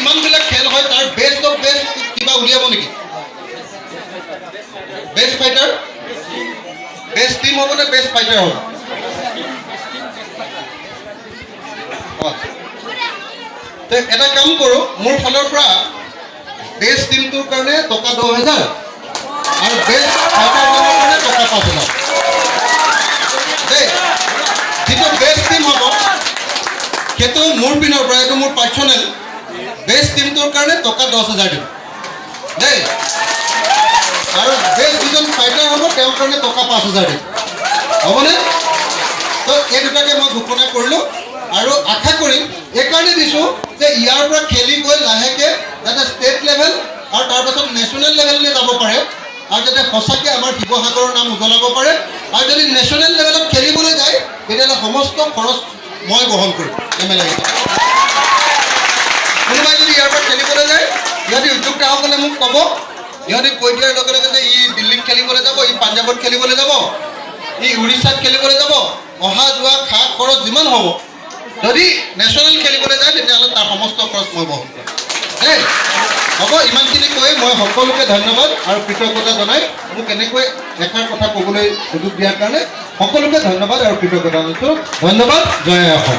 ইমানবিলাক খেল হয় তাৰ বেষ্ট অফ বেষ্ট কিবা উলিয়াব নেকি? বেষ্ট ফাইটাৰ, বেষ্ট টিম হ'ব নে বেষ্ট ফাইটাৰ হ'ব? এটা কাম কৰোঁ, মোৰ ফালৰ পৰা বেষ্ট টিমটোৰ কাৰণে টকা 10,000 আৰু বেষ্ট ফাইটাৰজনৰ কাৰণে টকা 5,000 দেই। যিটো বেষ্ট টিম হ'ব সেইটো মোৰ পিনৰ পৰা, এইটো মোৰ পাৰ্চনেল। বেষ্ট টিমটোৰ কাৰণে টকা 10,000 দিম দেই। আৰু বেষ্ট যিজন ফাইটাৰ হ'ব তেওঁৰ কাৰণে টকা 5,000 দিম, হ'বনে? তো এই দুটাকে মই ঘোষণা কৰিলোঁ আৰু আশা কৰিম এইকাৰণে দিছোঁ যে ইয়াৰ পৰা খেলি গৈ লাহেকৈ যাতে ষ্টেট লেভেল আৰু তাৰপাছত নেশ্যনেল লেভেললৈ যাব পাৰে আৰু যাতে সঁচাকৈ আমাৰ শিৱসাগৰৰ নাম উজ্বলাব পাৰে। আৰু যদি নেশ্যনেল লেভেলত খেলিবলৈ যায় তেতিয়াহ'লে সমস্ত খৰচ মই বহন কৰিম MLA। কোনোবাই যদি ইয়াৰ পৰা খেলিবলৈ যায়, ইহঁতি উদ্যোক্তাসকলে মোক ক'ব, ইহঁতি কৈ দিয়াৰ লগে লগে যে ই দিল্লীত খেলিবলৈ যাব, ই পাঞ্জাৱত খেলিবলৈ যাব, ই উৰিষ্যাত খেলিবলৈ যাব, অহা যোৱা খা খৰচ যিমান হ'ব, যদি নেশ্যনেল খেলিবলৈ যায় তেতিয়াহ'লে তাৰ সমস্ত খৰচ মই বহন কৰিম দেই। হ'ব, ইমানখিনি কৈ মই সকলোকে ধন্যবাদ আৰু কৃতজ্ঞতা জনাই মোক এনেকৈ এষাৰ কথা ক'বলৈ সুযোগ দিয়াৰ কাৰণে সকলোকে ধন্যবাদ আৰু কৃতজ্ঞতা জনাইছোঁ। ধন্যবাদ। জয় অসম।